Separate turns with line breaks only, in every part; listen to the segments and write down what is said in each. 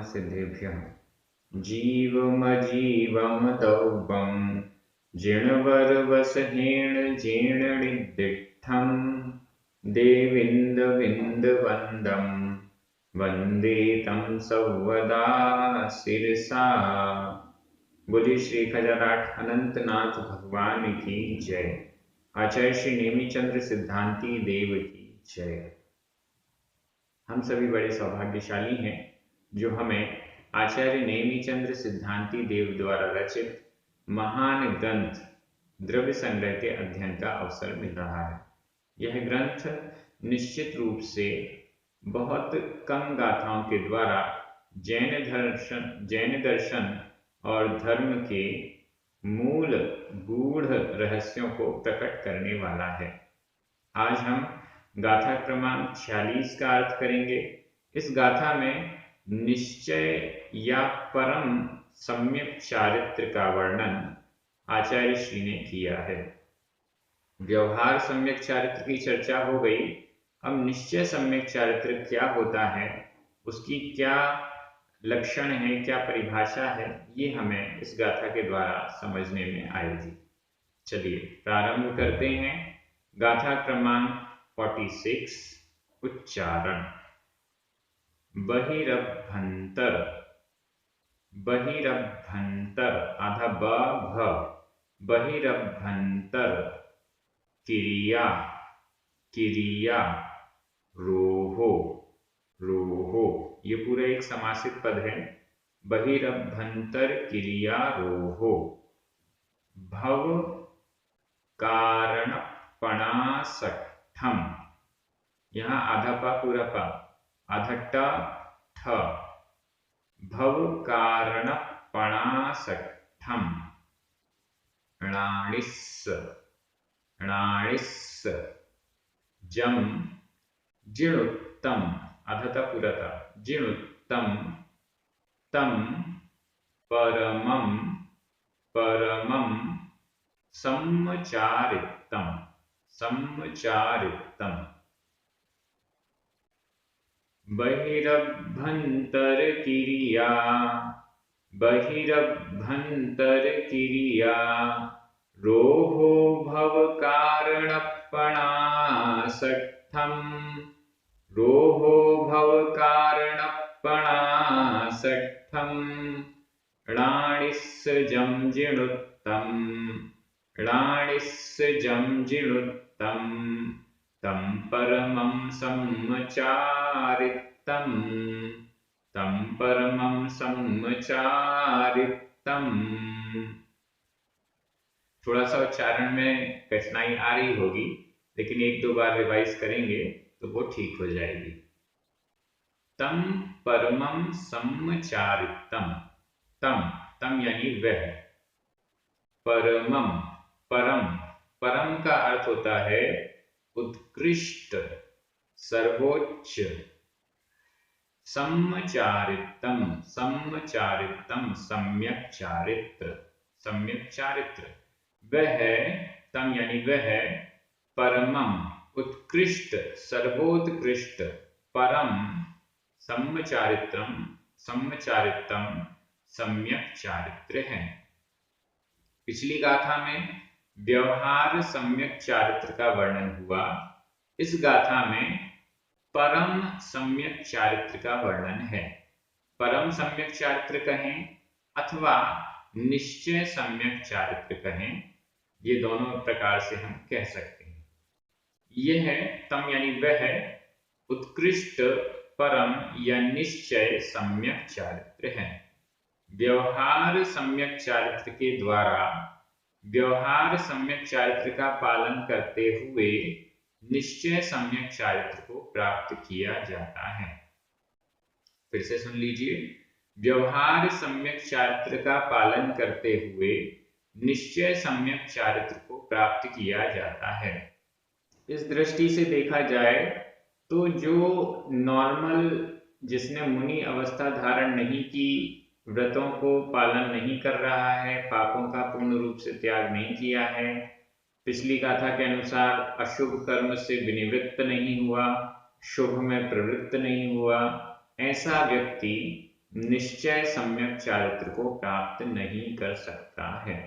सिद्धेभ्यः। जीवमजीवं दौर्बं जिणवरवसहेण जीर्णनिदिष्टं देविन्दविन्दवन्दं वन्दे तं सर्वदा शिरसा। बोलिए श्री खजाराठ अनंतनाथ भगवान की जय। आचार्य श्री नेमिचंद्र सिद्धांती देव की जय। हम सभी बड़े सौभाग्यशाली हैं जो हमें आचार्य नेमिचंद्र सिद्धांती देव द्वारा रचित महान ग्रंथ द्रव्य संग्रह के अध्ययन का अवसर मिल रहा है। यह ग्रंथ निश्चित रूप से बहुत कम गाथाओं के द्वारा जैन दर्शन और धर्म के मूल गूढ़ रहस्यों को प्रकट करने वाला है। आज हम गाथा क्रमांक 46 का अर्थ करेंगे। इस गाथा में निश्चय या परम सम्यक चारित्र का वर्णन आचार्य श्री ने किया है। व्यवहार सम्यक चारित्र की चर्चा हो गई। अब निश्चय सम्यक चारित्र क्या होता है, उसकी क्या लक्षण है, क्या परिभाषा है, ये हमें इस गाथा के द्वारा समझने में आएगी। चलिए प्रारंभ करते हैं। गाथा क्रमांक 46 उच्चारण। बहिरभ्यंतर, बहिरभ्यंतर आधा ब भ, बहिरभ्यंतर किरिया, किरिया रोहो, रोहो, ये पूरा एक समासित पद है। बहिरभ्यंतर किरिया रोहो। भव कारणपणासठम, यहाँ आधा पा पूरा पा, आधा ट ठ। भव कारणपणासठम णाणिस, णाणिस। जम जिणुत्तम, आधा ता पूरा था, जिणुत्तम। तम परमम, परमम सम्मचारितम, सम्मचारितम। बहिरभ्यंतर किरिया, बहिरभ्यंतर किरिया रोहो भव कारणपणासठम, रोहो भव कारणपणासठम णाणिस जम जिणुत्तम, णाणिस जम जिणुत्तम। तं परमं सम्मचारितम, तं परमं सम्मचारितम। थोड़ा सा उच्चारण में कठिनाई आ रही होगी, लेकिन एक दो बार रिवाइज करेंगे तो वो ठीक हो जाएगी। तम परमं सम्मचारितम, तम, तम यानी वह। परमम, परम, परम का अर्थ होता है उत्कृष्ट, सर्वोच्च। सम्मचारितम, सम्मचारितम सम्यक चारित्र, सम्यक चारित्र। वह है, तम यानी वह है, परमम उत्कृष्ट, सर्वोत्कृष्ट, परम सम्मचारित्रम, सम्मचारितम सम्यक चारित्र है। पिछली गाथा में व्यवहार सम्यक चारित्र का वर्णन हुआ। इस गाथा में परम सम्यक चारित्र का वर्णन है। परम सम्यक चारित्र कहें अथवा निश्चय सम्यक चारित्र कहें, ये दोनों प्रकार से हम कह सकते हैं। यह है तम यानी वह है, उत्कृष्ट, परम या निश्चय सम्यक चारित्र है। व्यवहार सम्यक चारित्र के द्वारा व्यवहार सम्यक चारित्र का पालन करते हुए निश्चय सम्यक चारित्र को प्राप्त किया जाता है। फिर से सुन लीजिए। व्यवहार सम्यक चारित्र का पालन करते हुए निश्चय सम्यक चारित्र को प्राप्त किया जाता है। इस दृष्टि से देखा जाए तो जो नॉर्मल, जिसने मुनि अवस्था धारण नहीं की, व्रतों को पालन नहीं कर रहा है, पापों का पूर्ण रूप से त्याग नहीं किया है, पिछली गाथा के अनुसार अशुभ कर्म से विनिवृत्त नहीं हुआ, शुभ में प्रवृत्त नहीं हुआ, ऐसा व्यक्ति निश्चय सम्यक चारित्र को प्राप्त नहीं कर सकता है।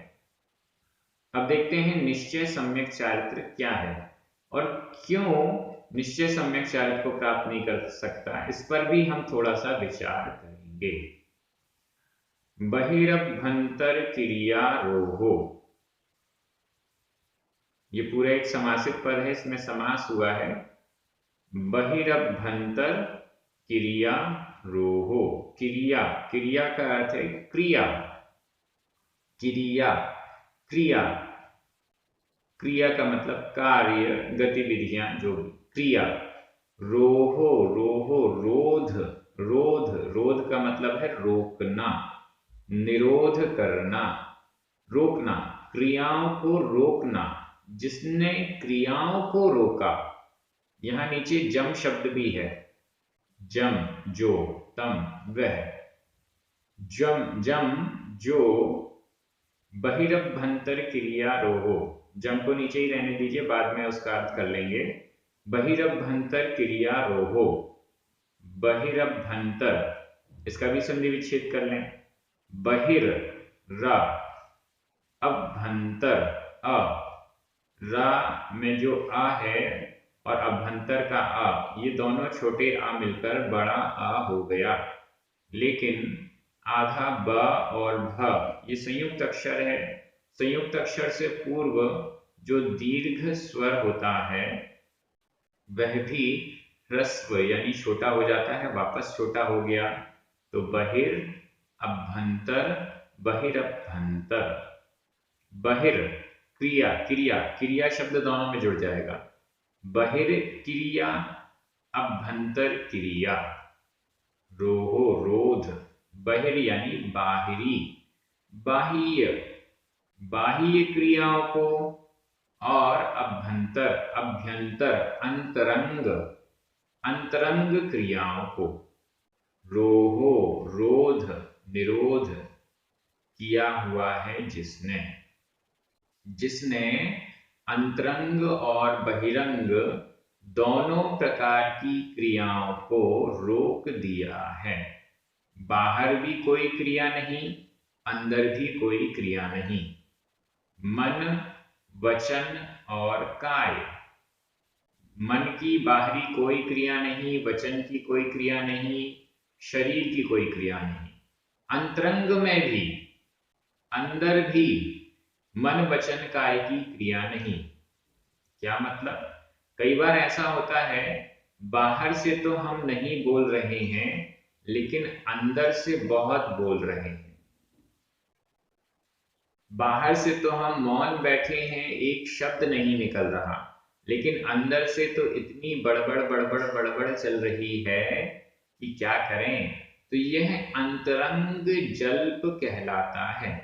अब देखते हैं निश्चय सम्यक चारित्र क्या है और क्यों निश्चय सम्यक चारित्र को प्राप्त नहीं कर सकता, इस पर भी हम थोड़ा सा विचार करेंगे। बहिरभ्यंतर क्रियारोहो, ये पूरा एक समासित पद है, इसमें समास हुआ है। बहिरभ्यंतर क्रियारोहो, क्रिया, क्रिया का अर्थ है क्रिया, क्रिया, क्रिया, क्रिया का मतलब कार्य, गतिविधियां, जो भी क्रिया। रोहो, रोहो रोध, रोध, रोध का मतलब है रोकना, निरोध करना, रोकना, क्रियाओं को रोकना, जिसने क्रियाओं को रोका। यहां नीचे जम शब्द भी है, जम जो, तम वह, जम जम जो, बहिरभ्यंतर क्रियारोहो, जम को नीचे ही रहने दीजिए, बाद में उसका अर्थ कर लेंगे। बहिरभ्यंतर क्रियारोहो, बहिरभ्यंतर, इसका भी संधि विच्छेद कर लें। बहिर र, अभ्यंतर अ, रा में जो आ है और अभ्यंतर का आ, ये दोनों छोटे आ मिलकर बड़ा आ हो गया। लेकिन आधा ब और भ ये संयुक्त अक्षर है, संयुक्त अक्षर से पूर्व जो दीर्घ स्वर होता है वह भी ह्रस्व यानी छोटा हो जाता है, वापस छोटा हो गया। तो बहिर अभ्यंतर, बहिरभ्यंतर, बहिर क्रिया, क्रिया, क्रिया शब्द दोनों में जुड़ जाएगा। बहिर क्रिया, अभ्यंतर क्रिया, रोहो रोध, बहिर यानी बाहरी, बाह्य, बाह्य क्रियाओं को, और अभ्यंतर, अभ्यंतर अंतरंग, अंतरंग क्रियाओं को। रोहो रोध, निरोध किया हुआ है जिसने, जिसने अंतरंग और बहिरंग दोनों प्रकार की क्रियाओं को रोक दिया है। बाहर भी कोई क्रिया नहीं, अंदर भी कोई क्रिया नहीं। मन, वचन और काय, मन की बाहरी कोई क्रिया नहीं, वचन की कोई क्रिया नहीं, शरीर की कोई क्रिया नहीं। अंतरंग में भी, अंदर भी मन वचन काय की क्रिया नहीं। क्या मतलब? कई बार ऐसा होता है बाहर से तो हम नहीं बोल रहे हैं लेकिन अंदर से बहुत बोल रहे हैं। बाहर से तो हम मौन बैठे हैं, एक शब्द नहीं निकल रहा, लेकिन अंदर से तो इतनी बड़बड़ बड़बड़ बड़बड़ चल रही है कि क्या करें। तो यह अंतरंग जल्प कहलाता है।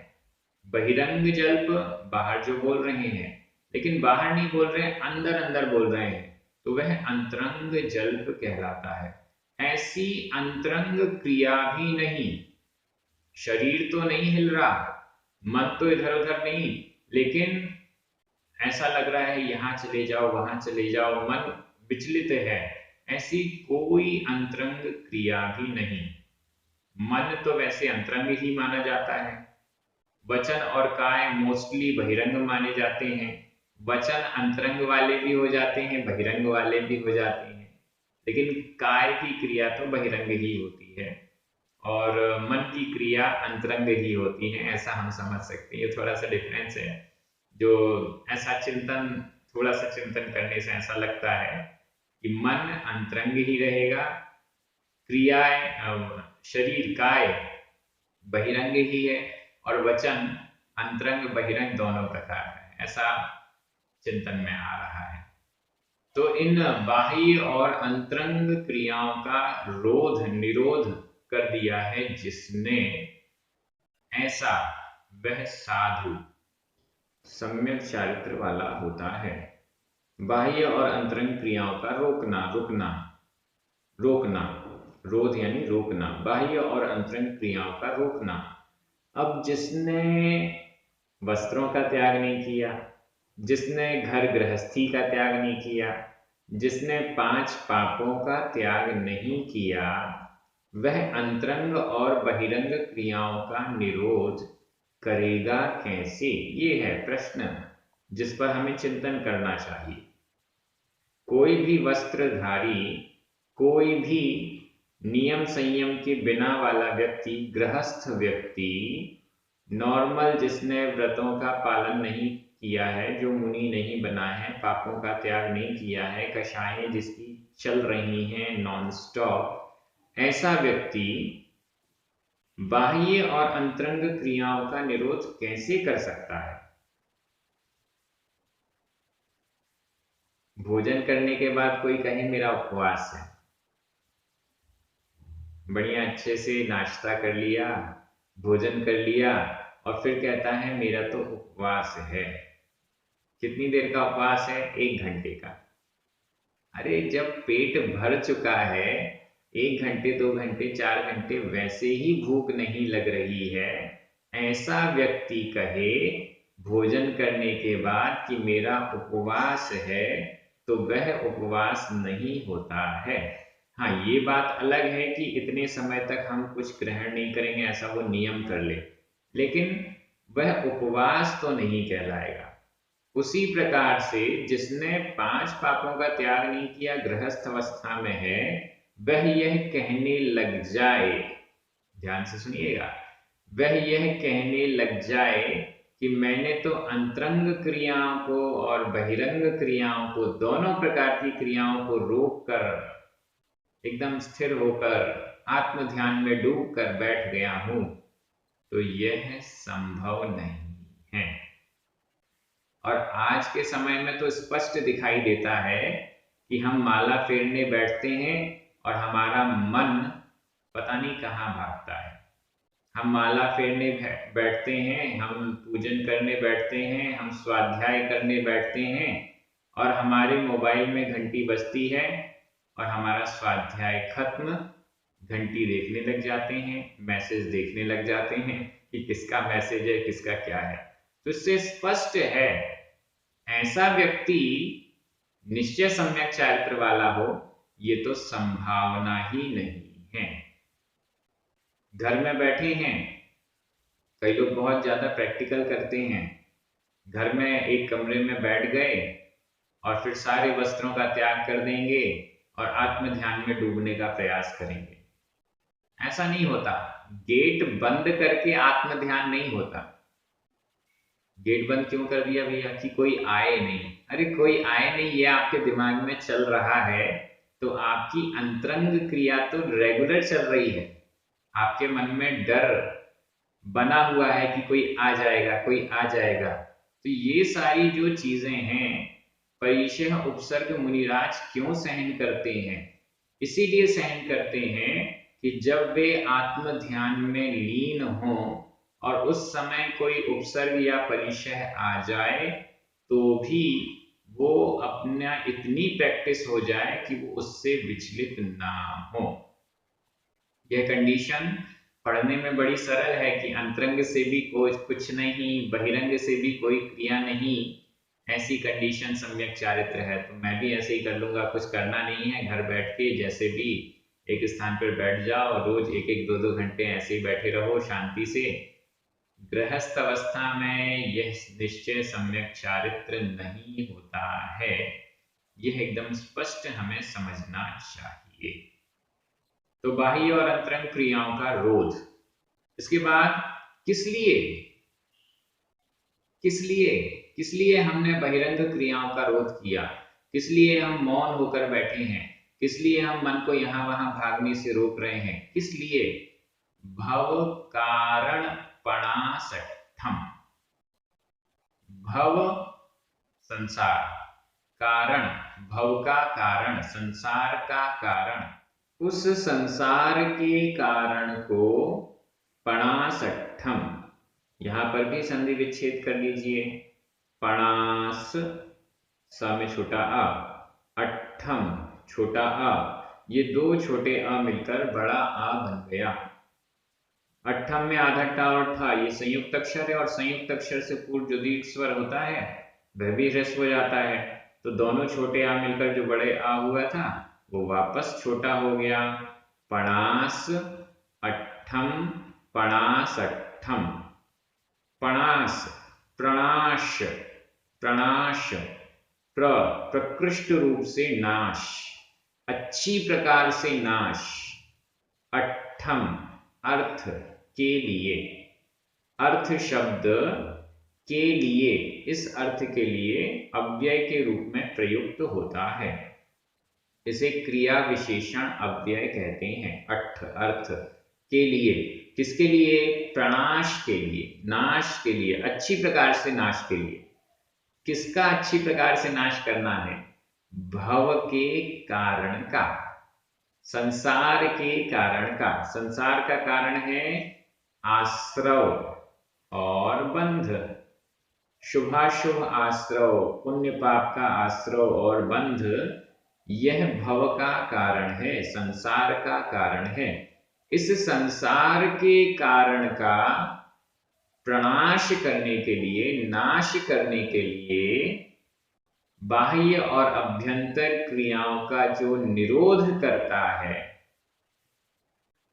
बहिरंग जल्प, बाहर जो बोल रहे हैं, लेकिन बाहर नहीं बोल रहे हैं, अंदर अंदर बोल रहे हैं, तो वह अंतरंग जल्प कहलाता है। ऐसी अंतरंग क्रिया भी नहीं, शरीर तो नहीं हिल रहा, मन तो इधर उधर नहीं, लेकिन ऐसा लग रहा है यहाँ चले जाओ वहां चले जाओ, मन विचलित है, ऐसी कोई अंतरंग क्रिया भी नहीं। मन तो वैसे अंतरंग ही माना जाता है। वचन और काय मोस्टली बहिरंग माने जाते हैं। वचन अंतरंग वाले भी हो जाते हैं, बहिरंग वाले भी हो जाते हैं, लेकिन काय की क्रिया तो बहिरंग ही होती है और मन की क्रिया अंतरंग ही होती है, ऐसा हम समझ सकते हैं। ये थोड़ा सा डिफरेंस है, जो ऐसा चिंतन, थोड़ा सा चिंतन करने से ऐसा लगता है कि मन अंतरंग ही रहेगा, क्रियाएं, शरीर काय बहिरंग ही है और वचन अंतरंग बहिरंग दोनों प्रकार है, ऐसा चिंतन में आ रहा है। तो इन बाह्य और अंतरंग क्रियाओं का रोध, निरोध कर दिया है जिसने, ऐसा वह साधु सम्यक चारित्र वाला होता है। बाह्य और अंतरंग क्रियाओं का रोकना, रुकना, रोकना, रोध यानी रोकना, बाह्य और अंतरंग क्रियाओं का रोकना। अब जिसने वस्त्रों का त्याग नहीं किया, जिसने घर गृहस्थी का त्याग नहीं किया, जिसने 5 पापों का त्याग नहीं किया, वह अंतरंग और बहिरंग क्रियाओं का निरोध करेगा कैसे? ये है प्रश्न जिस पर हमें चिंतन करना चाहिए। कोई भी वस्त्रधारी, कोई भी नियम संयम के बिना वाला व्यक्ति, गृहस्थ व्यक्ति, नॉर्मल जिसने व्रतों का पालन नहीं किया है, जो मुनि नहीं बना है, पापों का त्याग नहीं किया है, कषायें जिसकी चल रही हैं नॉन स्टॉप, ऐसा व्यक्ति बाह्य और अंतरंग क्रियाओं का निरोध कैसे कर सकता है? भोजन करने के बाद कोई कहे मेरा उपवास है, बढ़िया अच्छे से नाश्ता कर लिया, भोजन कर लिया, और फिर कहता है मेरा तो उपवास है। कितनी देर का उपवास है? 1 घंटे का। अरे जब पेट भर चुका है, 1 घंटे 2 घंटे 4 घंटे वैसे ही भूख नहीं लग रही है, ऐसा व्यक्ति कहे भोजन करने के बाद कि मेरा उपवास है, तो वह उपवास नहीं होता है। हाँ, ये बात अलग है कि इतने समय तक हम कुछ ग्रहण नहीं करेंगे, ऐसा वो नियम कर ले, लेकिन वह उपवास तो नहीं कहलाएगा। उसी प्रकार से जिसने 5 पापों का त्याग नहीं किया, गृहस्थ अवस्था में है, वह यह कहने लग जाए, ध्यान से सुनिएगा, वह यह कहने लग जाए कि मैंने तो अंतरंग क्रियाओं को और बहिरंग क्रियाओं को, दोनों प्रकार की क्रियाओं को रोक कर, एकदम स्थिर होकर, आत्म ध्यान में डूब कर बैठ गया हूं, तो यह संभव नहीं है। और आज के समय में तो स्पष्ट दिखाई देता है कि हम माला फेरने बैठते हैं और हमारा मन पता नहीं कहाँ भागता है। हम माला फेरने बैठते हैं, हम पूजन करने बैठते हैं, हम स्वाध्याय करने बैठते हैं, और हमारे मोबाइल में घंटी बजती है और हमारा स्वाध्याय खत्म, घंटी देखने लग जाते हैं, मैसेज देखने लग जाते हैं कि किसका मैसेज है, किसका क्या है। तो इससे स्पष्ट है, ऐसा व्यक्ति निश्चय सम्यक चारित्र वाला हो, ये तो संभावना ही नहीं है। घर में बैठे हैं, कई लोग बहुत ज्यादा प्रैक्टिकल करते हैं, घर में एक कमरे में बैठ गए और फिर सारे वस्त्रों का त्याग कर देंगे और आत्म ध्यान में डूबने का प्रयास करेंगे। ऐसा नहीं होता। गेट बंद करके आत्म ध्यान नहीं होता। गेट बंद क्यों कर दिया भैया? कि कोई आए नहीं। अरे कोई आए नहीं, ये आपके दिमाग में चल रहा है, तो आपकी अंतरंग क्रिया तो रेगुलर चल रही है। आपके मन में डर बना हुआ है कि कोई आ जाएगा, कोई आ जाएगा। तो ये सारी जो चीजें हैं, परिशः उपसर्ग मुनिराज क्यों सहन करते हैं? इसीलिए सहन करते हैं कि जब वे आत्म ध्यान में लीन हों और उस समय कोई उपसर्ग या परिशः आ जाए, तो भी वो अपना इतनी प्रैक्टिस हो जाए कि वो उससे विचलित ना हो। यह कंडीशन पढ़ने में बड़ी सरल है कि अंतरंग से भी कुछ नहीं, बहिरंग से भी कोई क्रिया नहीं, ऐसी कंडीशन सम्यक चारित्र है। तो मैं भी ऐसे ही कर लूंगा, कुछ करना नहीं है, घर बैठ के जैसे भी एक स्थान पर बैठ जाओ, रोज 1-1 2-2 घंटे ऐसे ही बैठे रहो शांति से। गृहस्थ अवस्था में यह निश्चय सम्यक चारित्र नहीं होता है। यह एकदम स्पष्ट हमें समझना चाहिए। तो बाह्य और अंतरंग क्रियाओं का रोध। इसके बाद किस लिए किस लिए हमने बहिरंग क्रियाओं का रोध किया? किस लिए हम मौन होकर बैठे हैं? किस लिए हम मन को यहां वहां भागने से रोक रहे हैं? किस लिए? भव कारण पणासठम। भव संसार, कारण भव का कारण, संसार का कारण, उस संसार के कारण को पणासठम, यहां पर भी संधि विच्छेद कर लीजिए। पणास, स में छोटा अ, अट्ठम छोटा अ, ये 2 छोटे अ मिलकर बड़ा आ बन गया। अट्ठम में आधा टा और ठा, ये संयुक्त अक्षर है, और संयुक्त अक्षर से पूर्व जो दीर्घ स्वर होता है वह भी ह्रस्व हो जाता है। तो दोनों छोटे आ मिलकर जो बड़े आ हुआ था वो वापस छोटा हो गया। पणास अट्ठम पणासट्ठम। पणास प्रणाश प्रणाश, प्रकृष्ट रूप से नाश, अच्छी प्रकार से नाश। अट्ठम अर्थ के लिए, अर्थ शब्द के लिए, इस अर्थ के लिए अव्यय के रूप में प्रयुक्त होता है। इसे क्रिया विशेषण अव्यय कहते हैं। अट्ठ अर्थ के लिए, किसके लिए? प्रणाश के लिए, नाश के लिए, अच्छी प्रकार से नाश के लिए। किसका अच्छी प्रकार से नाश करना है? भव के कारण का, संसार के कारण का। संसार का कारण है आश्रव और बंध। शुभाशुभ आश्रव, पुण्य पाप का आश्रव और बंध, यह भव का कारण है, संसार का कारण है। इस संसार के कारण का प्रणाश करने के लिए, नाश करने के लिए बाह्य और अभ्यंतर क्रियाओं का जो निरोध करता है,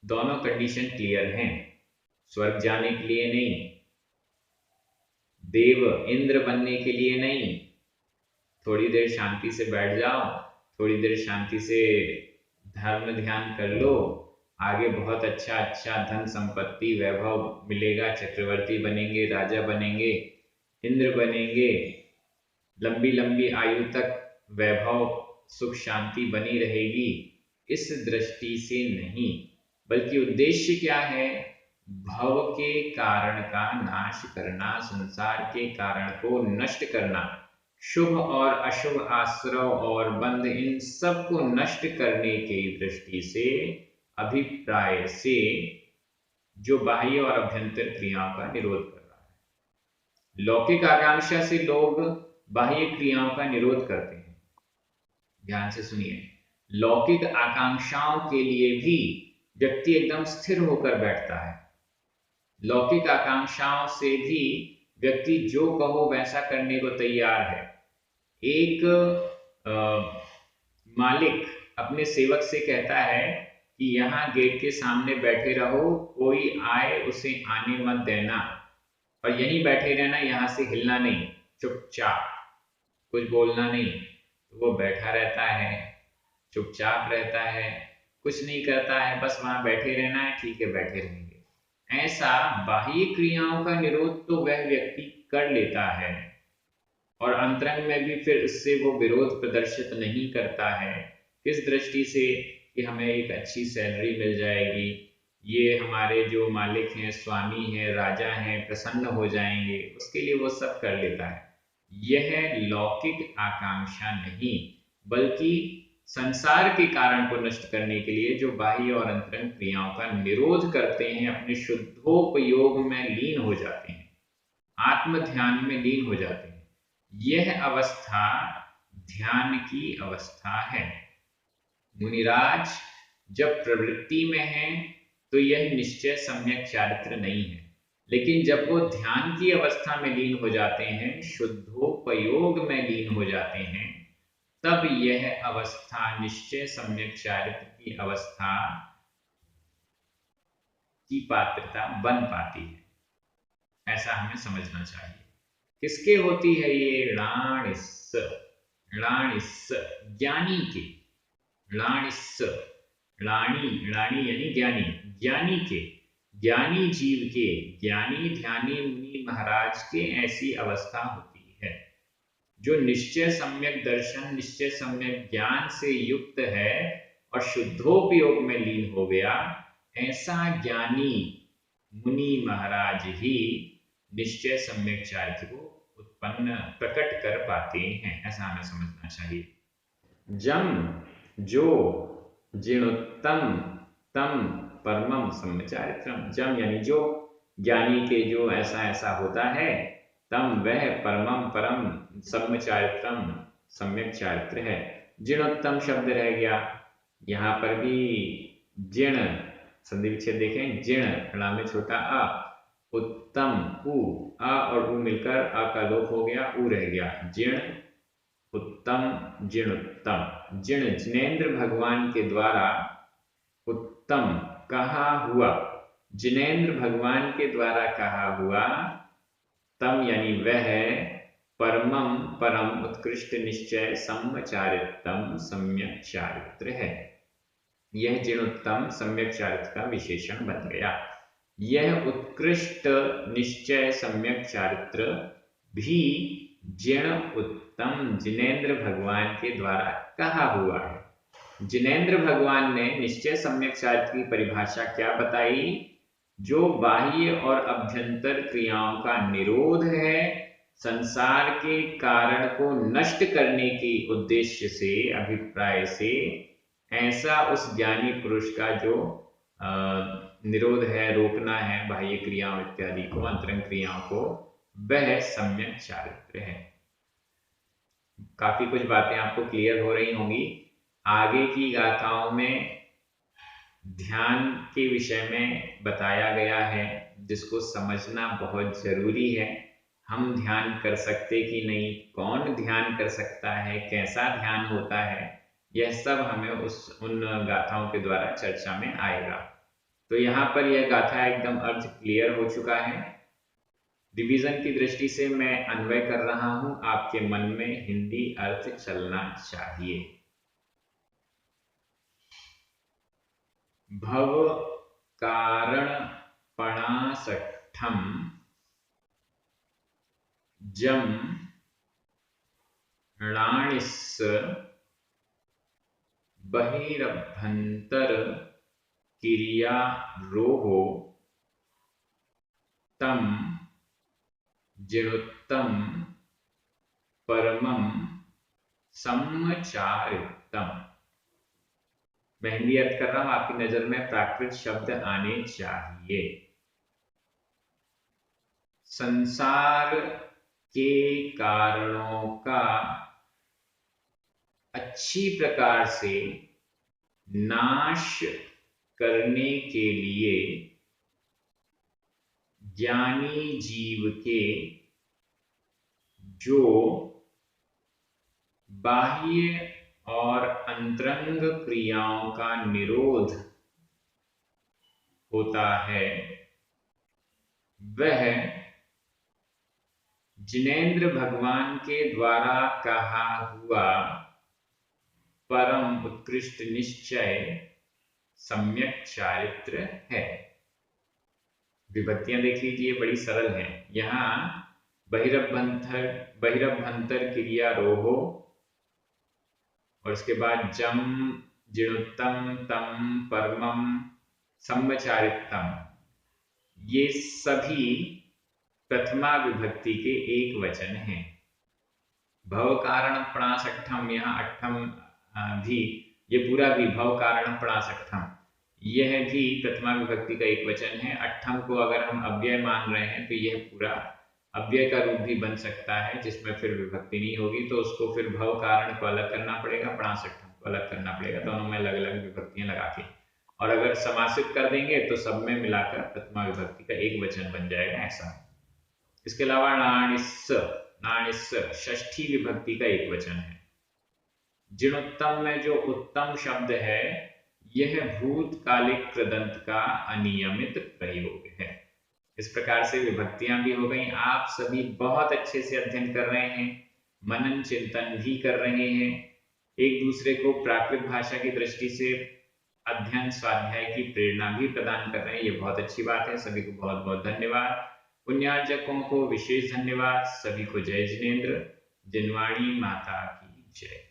दोनों कंडीशन क्लियर हैं। स्वर्ग जाने के लिए नहीं, देव इंद्र बनने के लिए नहीं, थोड़ी देर शांति से बैठ जाओ, थोड़ी देर शांति से धर्म ध्यान कर लो, आगे बहुत अच्छा अच्छा धन संपत्ति वैभव मिलेगा, चक्रवर्ती बनेंगे, राजा बनेंगे, इंद्र बनेंगे, लंबी लंबी आयु तक वैभव सुख शांति बनी रहेगी। इस दृष्टि से नहीं, बल्कि उद्देश्य क्या है? भव के कारण का नाश करना, संसार के कारण को नष्ट करना, शुभ और अशुभ आश्रव और बंध, इन सब को नष्ट करने की दृष्टि से, अभिप्राय से जो बाह्य और अभ्यंतर क्रियाओं का निरोध कर रहा है। लौकिक आकांक्षा से लोग बाह्य क्रियाओं का निरोध करते हैं। ध्यान से सुनिए, लौकिक आकांक्षाओं के लिए भी व्यक्ति एकदम स्थिर होकर बैठता है। लौकिक आकांक्षाओं से भी व्यक्ति जो कहो वैसा करने को तैयार है। एक मालिक अपने सेवक से कहता है कि यहाँ गेट के सामने बैठे रहो, कोई आए उसे आने मत देना, और यहीं बैठे रहना, यहाँ से हिलना नहीं, चुपचाप, कुछ बोलना नहीं। तो वो बैठा रहता है, चुपचाप रहता है, कुछ नहीं करता है, बस वहां बैठे रहना है, ठीक है बैठे रहेंगे। ऐसा बाह्य क्रियाओं का निरोध तो वह व्यक्ति कर लेता है, और अंतरंग में भी फिर उससे वो विरोध प्रदर्शित नहीं करता है। किस दृष्टि से? कि हमें एक अच्छी सैलरी मिल जाएगी, ये हमारे जो मालिक हैं, स्वामी हैं, राजा हैं, प्रसन्न हो जाएंगे, उसके लिए वो सब कर लेता है। यह लौकिक आकांक्षा नहीं, बल्कि संसार के कारण को नष्ट करने के लिए जो बाह्य और अंतरंग क्रियाओं का निरोध करते हैं, अपने शुद्धोपयोग में लीन हो जाते हैं, आत्म ध्यान में लीन हो जाते हैं। यह अवस्था ध्यान की अवस्था है। मुनिराज जब प्रवृत्ति में है तो यह निश्चय सम्यक चारित्र नहीं है, लेकिन जब वो ध्यान की अवस्था में लीन हो जाते हैं, शुद्धोपयोग में लीन हो जाते हैं, तब यह अवस्था निश्चय सम्यक चारित्र की अवस्था की पात्रता बन पाती है। ऐसा हमें समझना चाहिए। किसके होती है ये? णाणिस, णाणिस ज्ञानी के, णाणिस, णाणी, णाणी यानी ज्ञानी, ज्ञानी के, ज्ञानी जीव के, ज्ञानी ध्यानी मुनि महाराज के ऐसी अवस्था होती है जो निश्चय सम्यक दर्शन, निश्चय सम्यक ज्ञान से युक्त है और शुद्धोपयोग में लीन हो गया। ऐसा ज्ञानी मुनि महाराज ही निश्चय सम्यक चारित्र को उत्पन्न प्रकट कर पाते हैं। ऐसा हमें समझना चाहिए। जम जो, जिणोत्तम तम परमम सम्यचारित्रम। जम यानी जो, ज्ञानी के जो ऐसा ऐसा होता है, तम वह, परमम परम, सम्यचारित्रम सम्यक चारित्र है। जिणोत्तम शब्द रह गया, यहाँ पर भी जिण संधि विच्छेद देखें, जिण ण में छोटा अ, उत्तम उ, अ और उ मिलकर अ का लोप हो गया, उ रह गया, जिण उत्तम, जिणोत्तम। जिण जिनेंद्र भगवान के द्वारा उत्तम कहा हुआ, जिनेंद्र भगवान के द्वारा कहा हुआ, तम यानी वह, परमम परम उत्कृष्ट निश्चय, सम्यचारित्रम सम्यक चारित्र है। यह जिनोत्तम सम्यक चारित्र का विशेषण बन गया। यह उत्कृष्ट निश्चय सम्यक चारित्र भी जिन उत्तम जिनेंद्र भगवान के द्वारा कहा हुआ है। जिनेंद्र भगवान ने निश्चय सम्यक चारित्र की परिभाषा क्या बताई? जो बाह्य और अभ्यंतर क्रियाओं का निरोध है, संसार के कारण को नष्ट करने के उद्देश्य से, अभिप्राय से, ऐसा उस ज्ञानी पुरुष का जो निरोध है, रोकना है बाह्य क्रियाओं इत्यादि को, अंतरंग क्रियाओं को, वह सम्यक चारित्र है। काफी कुछ बातें आपको क्लियर हो रही होंगी। आगे की गाथाओं में ध्यान के विषय में बताया गया है, जिसको समझना बहुत जरूरी है। हम ध्यान कर सकते कि नहीं, कौन ध्यान कर सकता है, कैसा ध्यान होता है, यह सब हमें उन गाथाओं के द्वारा चर्चा में आएगा। तो यहाँ पर यह गाथा एकदम अर्थ क्लियर हो चुका है। रिवीजन की दृष्टि से मैं अन्वय कर रहा हूं, आपके मन में हिंदी अर्थ चलना चाहिए। भव कारण पणासठम जम णाणिस बहिरभ्यंतर क्रिया रोहो तम जिनोत्तम परमम सम्मचारितम। मैं हिंदी अर्थ कर रहा हूं, आपकी नजर में प्राकृत शब्द आने चाहिए। संसार के कारणों का अच्छी प्रकार से नाश करने के लिए ज्ञानी जीव के जो बाह्य और अंतरंग क्रियाओं का निरोध होता है, वह जिनेंद्र भगवान के द्वारा कहा हुआ परम उत्कृष्ट निश्चय सम्यक चारित्र है। विभक्तियां देख लीजिए, बड़ी सरल हैं। यहाँ बहिरभ्यंतर क्रिया रोहो, और उसके बाद जम जिणुत्तम तम परमम सम्मचारितम, ये सभी प्रथमा विभक्ति के एक वचन हैं। भव कारण पणासठम, यहाँ अठम भी, ये पूरा भी भव कारण पणासठम, यह भी प्रथमा विभक्ति का एक वचन है। अठम को अगर हम अव्यय मान रहे हैं तो यह पूरा अव्यय का रूप भी बन सकता है, जिसमें फिर विभक्ति नहीं होगी, तो उसको फिर भव कारण को अलग करना पड़ेगा, पणासठम को अलग करना पड़ेगा, दोनों में अलग अलग विभक्तियां लगा के। और अगर समासित कर देंगे तो सब में मिलाकर प्रथमा विभक्ति का एक वचन बन जाएगा, ऐसा। इसके अलावा नाणिस षष्ठी विभक्ति का एक वचन है। जिणोत्तम में जो उत्तम शब्द है, यह भूतकालिक कृदंत का अनियमित प्रयोग है। इस प्रकार से विभक्तियां भी हो गई। आप सभी बहुत अच्छे से अध्ययन कर रहे हैं, मनन चिंतन भी कर रहे हैं, एक दूसरे को प्राकृत भाषा की दृष्टि से अध्ययन स्वाध्याय की प्रेरणा भी प्रदान कर रहे हैं। ये बहुत अच्छी बात है। सभी को बहुत बहुत धन्यवाद। पुण्यार्जकों को विशेष धन्यवाद। सभी को जय जिनेंद्र। जिनवाणी माता की जय।